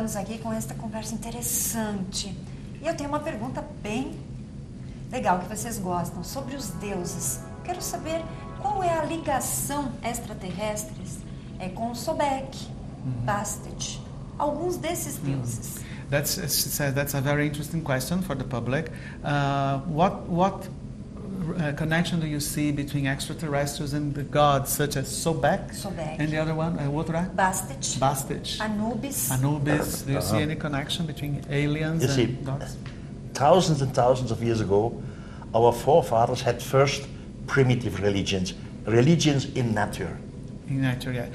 estamos aqui com esta conversa interessante. E eu tenho uma pergunta bem legal que vocês gostam, sobre os deuses. Quero saber qual é a ligação extraterrestre com o Sobek, Bastet, alguns desses deuses. That's a very interesting question for the public. What connection do you see between extraterrestrials and the gods, such as Sobek, and the other one, what right? Bastet, Anubis. Do you see any connection between aliens and gods? Thousands and thousands of years ago, our forefathers had first primitive religions in nature. In nature, yeah.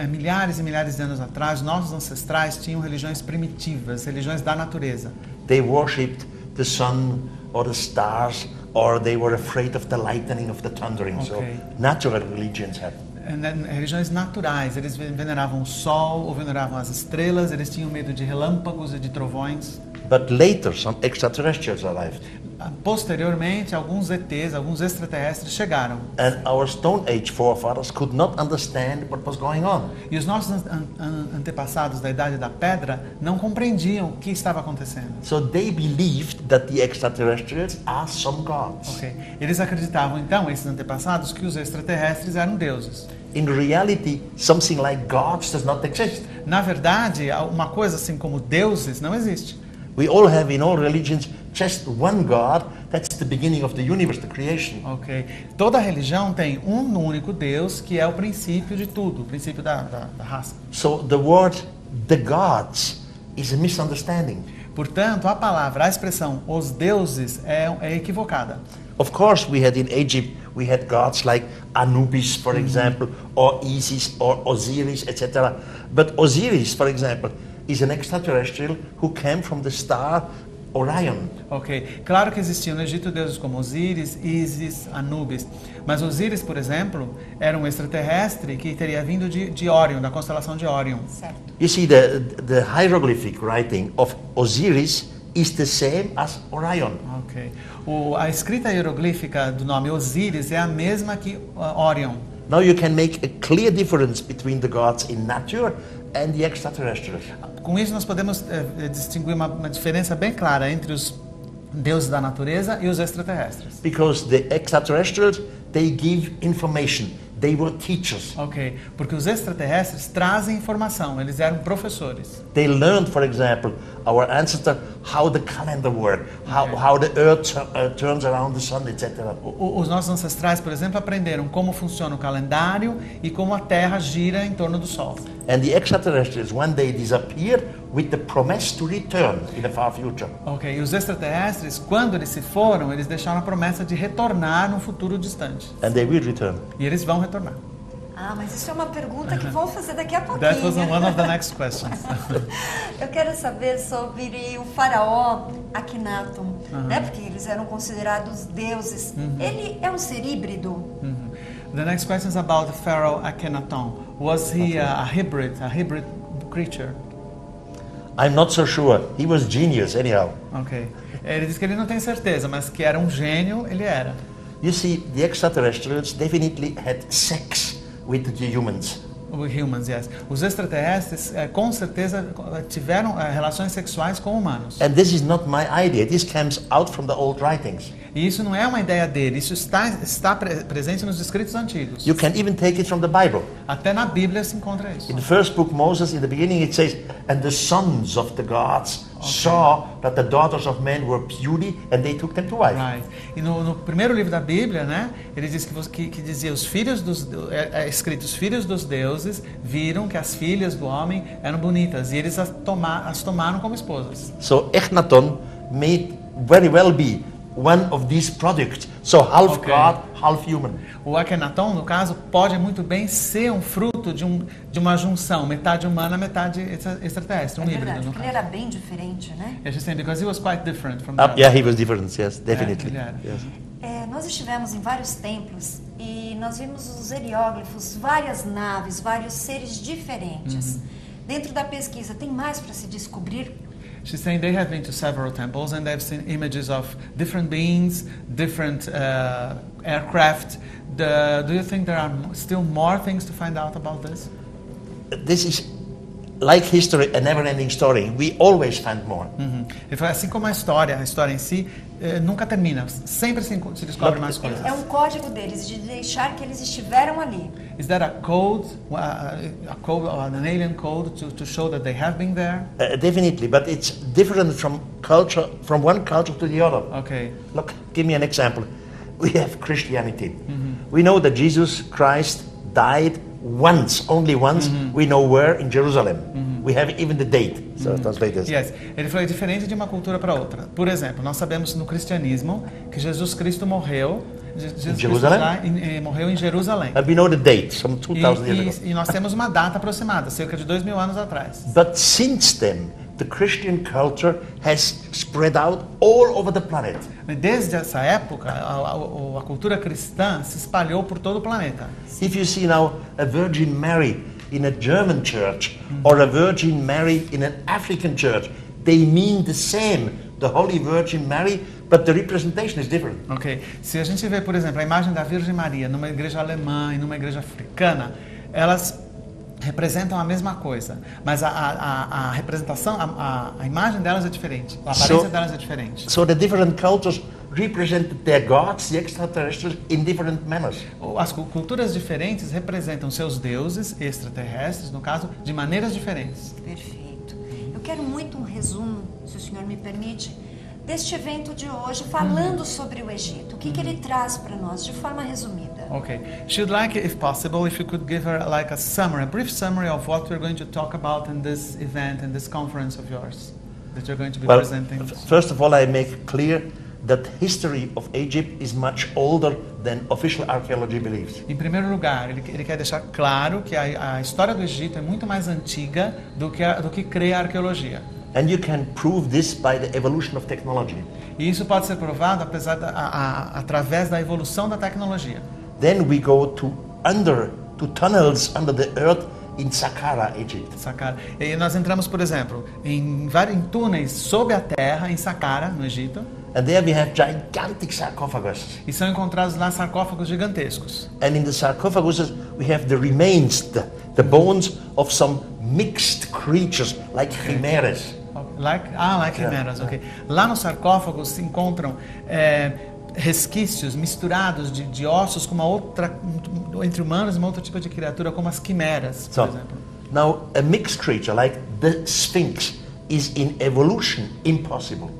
Milhares e milhares de anos atrás, nossos ancestrais tinham religiões primitivas, religiões da natureza. They worshipped the sun or the stars, or they were afraid of the lightning, of the thundering. Okay. So natural religions had. Religiões naturais, eles veneravam o sol ou veneravam as estrelas, eles tinham medo de relâmpagos e de trovões. But later, some extraterrestrials arrived. Posteriormente, alguns ETs, alguns extraterrestres chegaram. And our Stone Age forefathers could not understand what was going on. E os nossos antepassados da Idade da Pedra não compreendiam o que estava acontecendo. So they believed that the extraterrestrials are some gods. Okay. Eles acreditavam então, esses antepassados, que os extraterrestres eram deuses. In reality, something like gods does not exist. Na verdade, uma coisa assim como deuses não existe. We all have in all religions just one God. That's the beginning of the universe, the creation. Ok. Toda religião tem um único Deus que é o princípio de tudo, o princípio da raça. So the word the gods is a misunderstanding. Portanto, a expressão os deuses é equivocada. Of course, we had in Egypt, we had gods like Anubis, for example, or Isis, or Osiris, etc. But Osiris, for example, is an extraterrestrial who came from the star Orion. Ok, claro que existiam no Egito deuses como Osíris, Isis, Anubis, mas Osíris, por exemplo, era um extraterrestre que teria vindo de Órion, da constelação de Órion. Certo. You see, the hieroglyphic writing of Osiris is the same as Orion. Ok, a escrita hieroglífica do nome Osíris é a mesma que Órion. Now you can make a clear difference between the gods in nature and the extraterrestrials. Com isso nós podemos distinguir uma diferença bem clara entre os deuses da natureza e os extraterrestres. Because the extraterrestrials, they give information. They were teachers. Ok, porque os extraterrestres trazem informação, eles eram professores. They learned, for example, our ancestor, how the calendar works, how the earth turns around the sun, etc. Os nossos ancestrais, por exemplo, aprenderam como funciona o calendário e como a Terra gira em torno do Sol. And the extraterrestrials, one day, disappeared with the promise to return in the far future. Ok, e os extraterrestres, quando eles se foram, eles deixaram a promessa de retornar no futuro distante. And they will return. E eles vão retornar. Ah, mas isso é uma pergunta que vou fazer daqui a pouquinho. That was one of the next questions. Eu quero saber sobre o faraó Akhenaton, né? Porque eles eram considerados deuses. Ele é um ser híbrido? The next question is about the pharaoh Akhenaton. Was he a hybrid creature? I'm not so sure. He was genius anyhow. Ok. Ele diz que ele não tem certeza, mas que era um gênio, ele era. You see, the extraterrestrials definitely had sex with the humans. Humans, yes. Os extraterrestres, com certeza, tiveram relações sexuais com humanos. And this is not my idea. This comes out from the old writings. E isso não é uma ideia dele, isso está presente nos escritos antigos. You can even take it from the Bible. Até na Bíblia se encontra isso. In the first book, Moses, in the beginning, it says, and the sons of the gods saw that the daughters of men were beauty, and they took them to wife. Right. E no primeiro livro da Bíblia, né, ele diz que dizia os filhos escrito os filhos dos deuses viram que as filhas do homem eram bonitas e eles as tomaram como esposas. So Akhenaton may very well be one of these products. So half God, half human. O Akhenaton, no caso, pode muito bem ser um fruto de uma junção, metade humana, metade extraterrestre, um híbrido. Verdade, ele era bem diferente, né? Yes, saying because he was quite different from the Yeah, he was different. Yes, definitely. Yes. Nós estivemos em vários templos e nós vimos os hieróglifos, várias naves, vários seres diferentes. Dentro da pesquisa, tem mais para se descobrir? She's saying they have been to several temples and they've seen images of different beings, different aircraft. Do you think there are still more things to find out about this? This is like history, a never-ending story. We always find more. Ele fala assim como a história em si nunca termina, sempre se descobre mais coisas. É um código deles de deixar que eles estiveram ali. Is that a code, an alien code to show that they have been there? Definitely, but it's different from one culture to the other. Okay. Look, give me an example. We have Christianity. We know that Jesus Christ died once, only once. We know where, in Jerusalem. We have even the date. So translators. Yes. Ele falou, é diferente de uma cultura para outra. Por exemplo, nós sabemos no cristianismo que Jesus Cristo morreu. Morreu em Jerusalém. And we know the date, some 2,000 years ago. E nós temos uma data aproximada, cerca de 2.000 anos atrás. But since then, the Christian culture has spread out all over the planet. Desde essa época, a cultura cristã se espalhou por todo o planeta. If you see now a Virgin Mary in a German church or a Virgin Mary in an African church, they mean the same, the Holy Virgin Mary, but the representation is different. Ok. Se a gente vê, por exemplo, a imagem da Virgem Maria numa igreja alemã e numa igreja africana, elas representam a mesma coisa, mas a representação, a imagem delas é diferente, a aparência delas é diferente. So the different cultures represent their gods, the extraterrestrials, in different manners. As culturas diferentes representam seus deuses extraterrestres, no caso, de maneiras diferentes. Perfeito. Eu quero muito um resumo, se o senhor me permite, deste evento de hoje, falando sobre o Egito. O que ele traz para nós, de forma resumida? Okay. She'd like, if possible, if you could give her like a summary, a brief summary of what we're going to talk about in this event, in this conference of yours, that you're going to be presenting. First of all, I make clear that history of Egypt is much older than official archaeology believes. Em primeiro lugar, ele quer deixar claro que a história do Egito é muito mais antiga do que crê a arqueologia. And you can prove this by the evolution of technology. E isso pode ser provado através da evolução da tecnologia. Then we go to tunnels under the earth in Saqqara, Egypt. Saqqara. E nós entramos, por exemplo, em túneis sob a terra em Saqqara, no Egito. And there we have gigantic sarcophagus. E são encontrados lá sarcófagos gigantescos. And in the sarcophagus we have the remains, the bones of some mixed creatures like chimeras. Like chimeras, ok. Lá nos sarcófagos se encontram resquícios misturados de ossos com uma outra, entre humanos e uma outra tipo de criatura, como as quimeras, por exemplo. Now, a mixed creature like the Sphinx is in evolution impossible.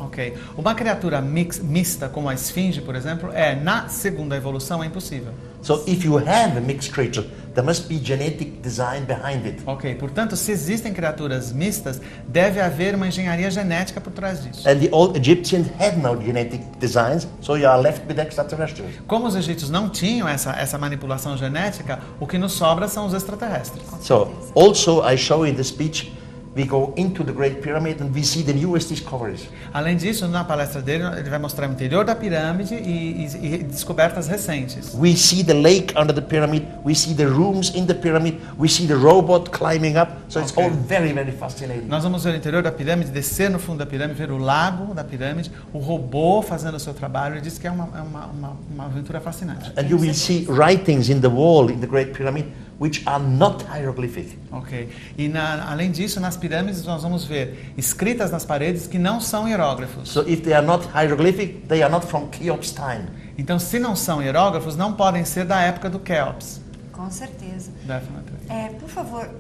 Ok. Uma criatura mista como a esfinge, por exemplo, na segunda evolução é impossível. So if you have a mixed creature, there must be genetic design behind it. Ok, portanto, se existem criaturas mistas, deve haver uma engenharia genética por trás disso. And the old Egyptians had no genetic designs, so you are left with extraterrestrials. Como os egípcios não tinham essa manipulação genética, o que nos sobra são os extraterrestres. So also I show in the speech, we go into the Great Pyramid and we see the newest discoveries. Além disso, na palestra dele, ele vai mostrar o interior da pirâmide e descobertas recentes. We see the lake under the pyramid, we see the rooms in the pyramid, we see the robot climbing up, so it's all very, very fascinating. Nós vamos ver o interior da pirâmide, descer no fundo da pirâmide, ver o lago da pirâmide, o robô fazendo o seu trabalho. Ele diz que é uma aventura fascinante. And you will see writings in the wall in the Great Pyramid which are not hieroglyphic. Ok. E além disso, nas pirâmides nós vamos ver escritas nas paredes que não são hierógrafos. So if they are not hieroglyphic, they are not from Cheops time. Então, se não são hierógrafos, não podem ser da época do Cheops. Com certeza. Definitely. Por favor,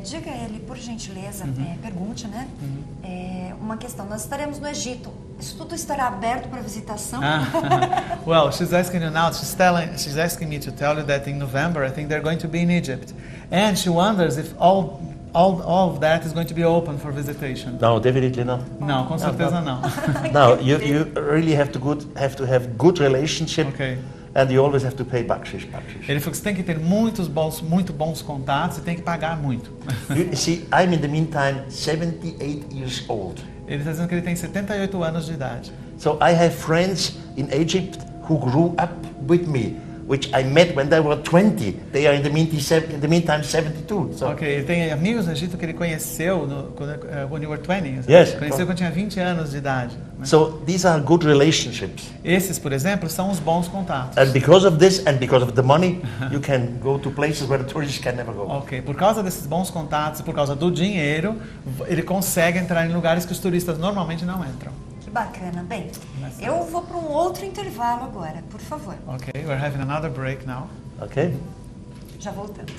diga ele, por gentileza, pergunte, né? Uma questão. Nós estaremos no Egito. Isso tudo estará aberto para visitação? Well, she's asking you now. She's asking me to tell you that in November, I think they're going to be in Egypt, and she wonders if all of that is going to be open for visitation. No, definitely not. Não, com certeza não. No, you really have to have good relationship. Okay. And you always have to pay bakshish. Ele falou que você tem que ter muito bons contatos e tem que pagar muito. You see, I'm in the meantime 78 years old. Ele está dizendo que ele tem 78 anos de idade. So I have friends in Egypt who grew up with me, which I met when they were 20. They are in the meantime 72. So. Ok, ele tem amigos no Egito que ele conheceu when you were 20. Yes. Conheceu quando tinha 20 anos de idade. Né? So these are good relationships. Esses, por exemplo, são os bons contatos. And because of this and because of the money, you can go to places where the tourists can never go. Ok, por causa desses bons contatos e por causa do dinheiro, ele consegue entrar em lugares que os turistas normalmente não entram. Que bacana. Bem, eu vou para um outro intervalo agora, por favor. Ok, we're having another break now. Okay? Já voltamos.